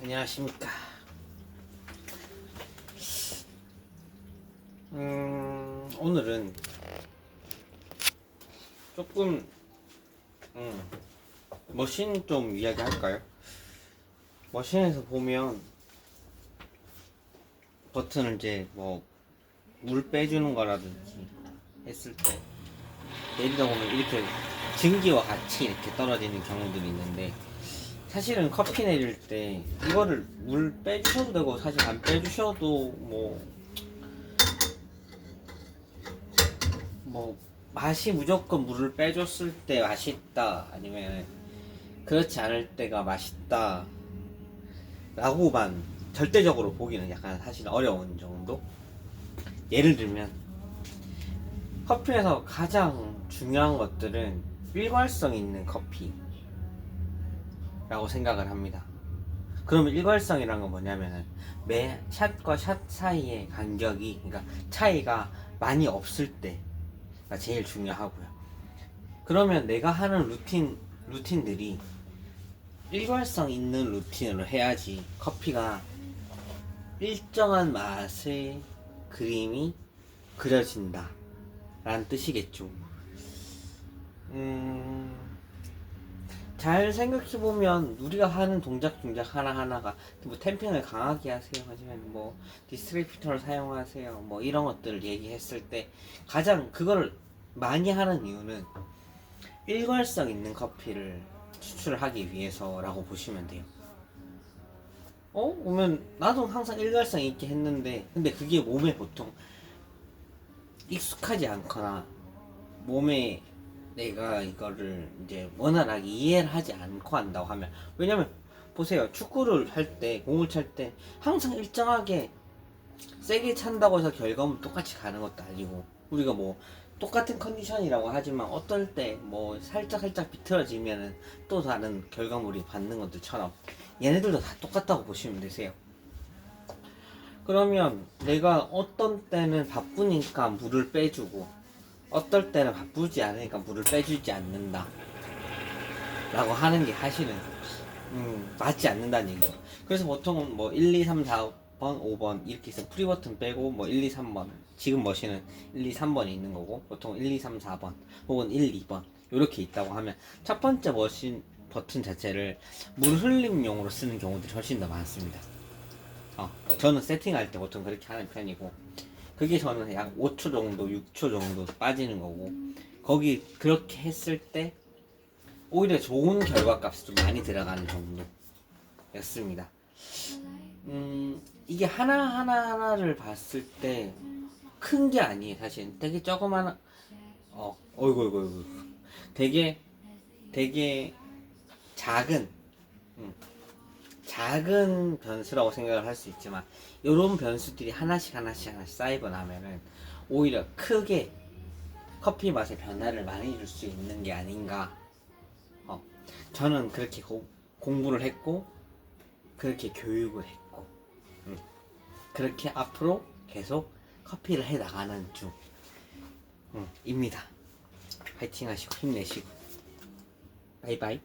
안녕하십니까. 오늘은 조금 머신 좀 이야기 할까요? 머신에서 보면 버튼을 이제 뭐 물 빼주는 거라든지 했을 때 내리다 보면 이렇게 증기와 같이 이렇게 떨어지는 경우들이 있는데, 사실은 커피 내릴 때 이거를 물 빼주셔도 되고 사실 안 빼주셔도 뭐 맛이 무조건 물을 빼줬을 때 맛있다, 아니면 그렇지 않을 때가 맛있다 라고만 절대적으로 보기는 약간 사실 어려운 정도? 예를 들면 커피에서 가장 중요한 것들은 일괄성 있는 커피라고 생각을 합니다. 그러면 일괄성이란 건 뭐냐면은 매 샷과 샷 사이의 간격이, 그러니까 차이가 많이 없을 때가 제일 중요하고요. 그러면 내가 하는 루틴들이 일괄성 있는 루틴으로 해야지 커피가 일정한 맛의 그림이 그려진다 라는 뜻이겠죠. 잘 생각해보면 우리가 하는 동작 하나하나가 뭐 템핑을 강하게 하세요, 하지만 뭐 디스트리뷰터를 사용하세요, 뭐 이런 것들을 얘기했을 때 가장 그걸 많이 하는 이유는 일괄성 있는 커피를 추출하기 위해서라고 보시면 돼요. 그러면 나도 항상 일관성 있게 했는데, 근데 그게 몸에 보통 익숙하지 않거나 몸에 내가 이거를 이제 원활하게 이해를 하지 않고 한다고 하면, 왜냐면 보세요, 축구를 할 때, 공을 찰 때 항상 일정하게 세게 찬다고 해서 결과물 똑같이 가는 것도 아니고, 우리가 뭐 똑같은 컨디션이라고 하지만 어떨 때 뭐 살짝 비틀어지면은 또 다른 결과물이 받는 것들처럼 얘네들도 다 똑같다고 보시면 되세요. 그러면 내가 어떤 때는 바쁘니까 물을 빼주고 어떨 때는 바쁘지 않으니까 물을 빼주지 않는다 라고 하는 게 사실은 맞지 않는다는 얘기죠. 그래서 보통은 뭐 1, 2, 3, 4번, 5번 이렇게 있어. 프리버튼 빼고 뭐 1, 2, 3번, 지금 머신은 1, 2, 3번이 있는 거고, 보통 1, 2, 3, 4번 혹은 1, 2번 이렇게 있다고 하면, 첫 번째 머신 버튼 자체를 물 흘림용으로 쓰는 경우들이 훨씬 더 많습니다. 저는 세팅할 때 보통 그렇게 하는 편이고, 그게 저는 약 5초 정도, 6초 정도 빠지는 거고, 거기 그렇게 했을 때 오히려 좋은 결과값이 좀 많이 들어가는 정도였습니다. 이게 하나를 봤을 때 큰 게 아니에요. 사실 되게 조그만, 어이구, 되게 작은, 작은 변수라고 생각을 할 수 있지만, 이런 변수들이 하나씩 쌓이고 나면은 오히려 크게 커피 맛의 변화를 많이 줄 수 있는 게 아닌가. 저는 그렇게 공부를 했고, 그렇게 교육을 했고, 그렇게 앞으로 계속 커피를 해 나가는 중입니다. 파이팅 하시고 힘내시고, 바이바이.